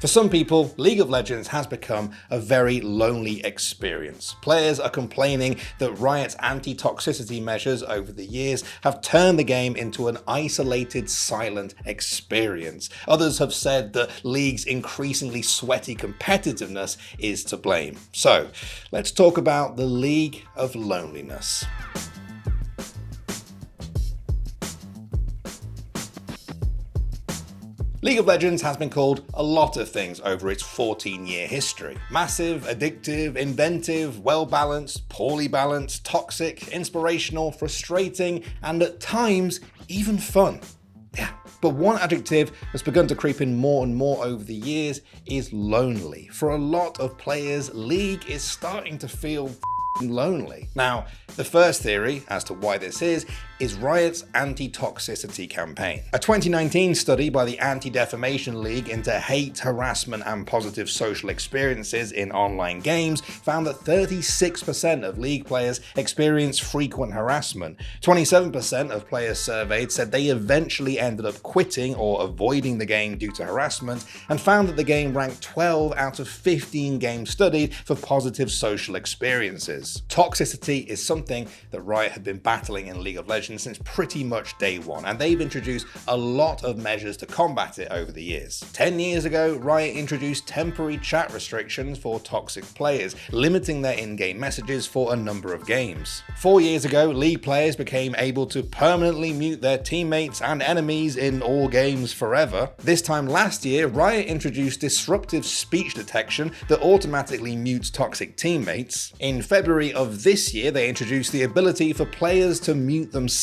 For some people, League of Legends has become a very lonely experience. Players are complaining that Riot's anti-toxicity measures over the years have turned the game into an isolated, silent experience. Others have said that League's increasingly sweaty competitiveness is to blame. So, let's talk about the League of Loneliness. League of Legends has been called a lot of things over its 14-year history. Massive, addictive, inventive, well-balanced, poorly balanced, toxic, inspirational, frustrating, and at times, even fun. Yeah, but one adjective that's begun to creep in more and more over the years is lonely. For a lot of players, League is starting to feel lonely. Now, the first theory as to why this is Riot's anti-toxicity campaign. A 2019 study by the Anti-Defamation League into hate, harassment, and positive social experiences in online games found that 36% of League players experience frequent harassment. 27% of players surveyed said they eventually ended up quitting or avoiding the game due to harassment, and found that the game ranked 12 out of 15 games studied for positive social experiences. Toxicity is something that Riot had been battling in League of Legends since pretty much day one, and they've introduced a lot of measures to combat it over the years. 10 years ago, Riot introduced temporary chat restrictions for toxic players, limiting their in-game messages for a number of games. 4 years ago, League players became able to permanently mute their teammates and enemies in all games forever. This time last year, Riot introduced disruptive speech detection that automatically mutes toxic teammates. In February of this year, they introduced the ability for players to mute themselves,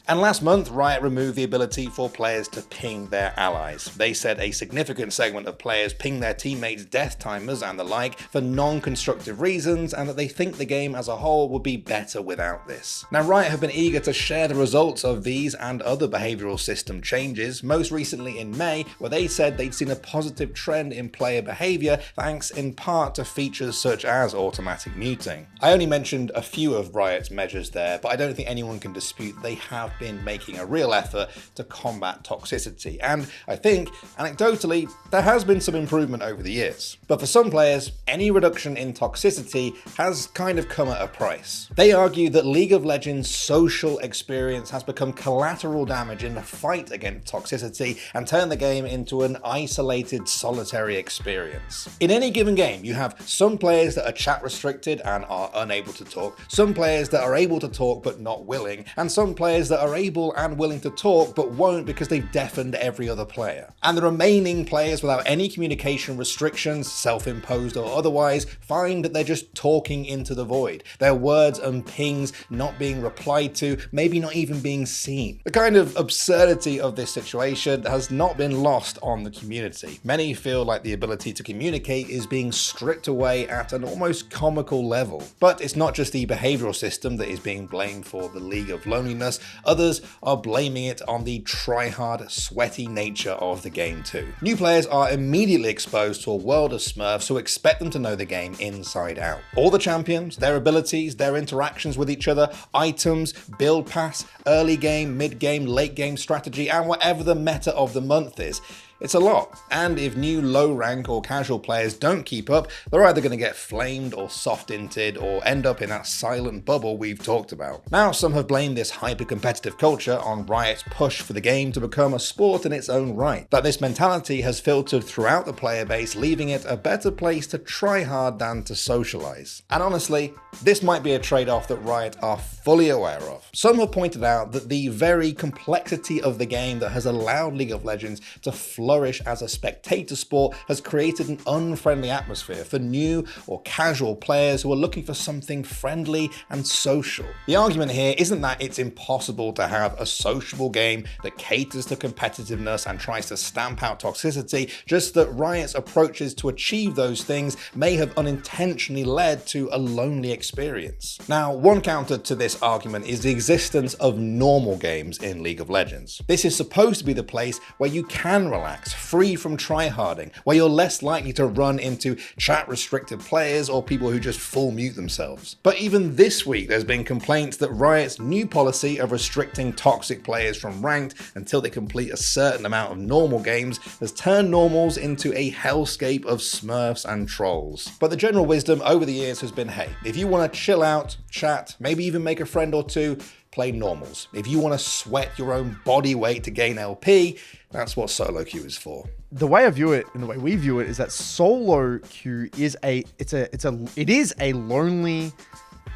and last month Riot removed the ability for players to ping their allies. They said a significant segment of players ping their teammates' death timers and the like for non-constructive reasons, and that they think the game as a whole would be better without this. Now, Riot have been eager to share the results of these and other behavioural system changes, most recently in May, where they said they'd seen a positive trend in player behaviour thanks in part to features such as automatic muting. I only mentioned a few of Riot's measures there, but I don't think anyone can dispute they have been making a real effort to combat toxicity, and I think, anecdotally, there has been some improvement over the years. But for some players, any reduction in toxicity has kind of come at a price. They argue that League of Legends' social experience has become collateral damage in the fight against toxicity and turned the game into an isolated, solitary experience. In any given game, you have some players that are chat restricted and are unable to talk, some players that are able to talk but not willing, and some players that are able and willing to talk but won't because they've deafened every other player. And the remaining players without any communication restrictions, self-imposed or otherwise, find that they're just talking into the void. Their words and pings not being replied to, maybe not even being seen. The kind of absurdity of this situation has not been lost on the community. Many feel like the ability to communicate is being stripped away at an almost comical level. But it's not just the behavioural system that is being blamed for the League of Loneliness. Others are blaming it on the try-hard, sweaty nature of the game too. New players are immediately exposed to a world of smurfs who expect them to know the game inside out. All the champions, their abilities, their interactions with each other, items, build paths, early game, mid game, late game strategy, and whatever the meta of the month is. It's a lot, and if new low rank or casual players don't keep up, they're either going to get flamed or soft-inted or end up in that silent bubble we've talked about. Now, some have blamed this hyper-competitive culture on Riot's push for the game to become a sport in its own right, that this mentality has filtered throughout the player base, leaving it a better place to try hard than to socialize. And honestly, this might be a trade-off that Riot are fully aware of. Some have pointed out that the very complexity of the game that has allowed League of Legends to flourish as a spectator sport has created an unfriendly atmosphere for new or casual players who are looking for something friendly and social. The argument here isn't that it's impossible to have a sociable game that caters to competitiveness and tries to stamp out toxicity, just that Riot's approaches to achieve those things may have unintentionally led to a lonely experience. Now, one counter to this argument is the existence of normal games in League of Legends. This is supposed to be the place where you can relax relaxed, free from tryharding, where you're less likely to run into chat-restricted players or people who just full mute themselves. But even this week, there's been complaints that Riot's new policy of restricting toxic players from ranked until they complete a certain amount of normal games has turned normals into a hellscape of smurfs and trolls. But the general wisdom over the years has been, hey, if you want to chill out, chat, maybe even make a friend or two, play normals. If you want to sweat your own body weight to gain LP, that's what solo queue is for. The way I view it and the way we view it is that solo queue is it is a lonely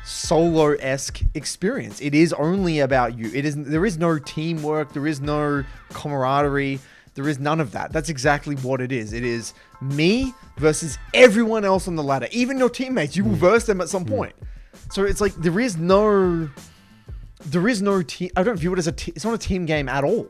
solo-esque experience. It is only about you. There is no teamwork, there is no camaraderie, there is none of that. That's exactly what it is. It is me versus everyone else on the ladder. Even your teammates, you will verse them at some point. So it's like there is no team. I don't view it as it's not a team game at all.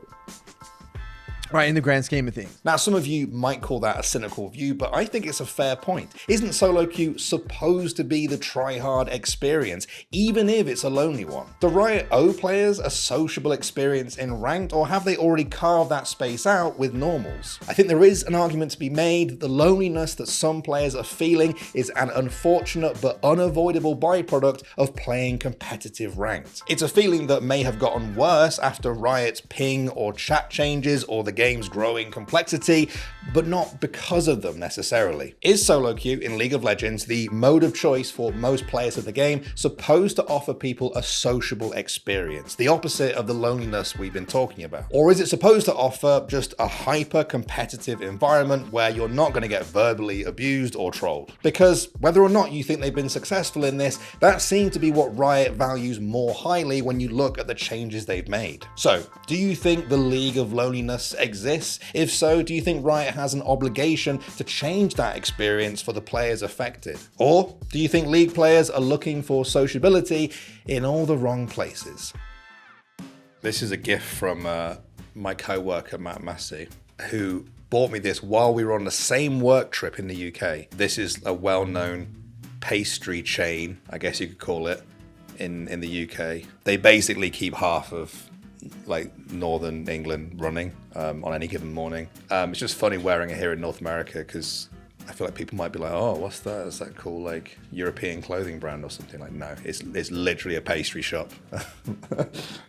Right, in the grand scheme of things. Now, some of you might call that a cynical view, but I think it's a fair point. Isn't solo queue supposed to be the try-hard experience, even if it's a lonely one? Do Riot owe players a sociable experience in ranked, or have they already carved that space out with normals? I think there is an argument to be made that the loneliness that some players are feeling is an unfortunate but unavoidable byproduct of playing competitive ranked. It's a feeling that may have gotten worse after Riot's ping or chat changes or the game's growing complexity, but not because of them necessarily. Is solo queue in League of Legends, the mode of choice for most players of the game, supposed to offer people a sociable experience, the opposite of the loneliness we've been talking about? Or is it supposed to offer just a hyper-competitive environment where you're not going to get verbally abused or trolled? Because whether or not you think they've been successful in this, that seems to be what Riot values more highly when you look at the changes they've made. So, do you think the League of Loneliness exists? If so, do you think Riot has an obligation to change that experience for the players affected? Or do you think League players are looking for sociability in all the wrong places? This is a gift from my co-worker Massey, who bought me this while we were on the same work trip in the UK. This is a well-known pastry chain, I guess you could call it, in the UK. They basically keep half of like northern England running on any given morning. It's just funny wearing it here in North America because I feel like people might be like, oh, what's that? Is that cool like European clothing brand or something? Like, no, it's literally a pastry shop.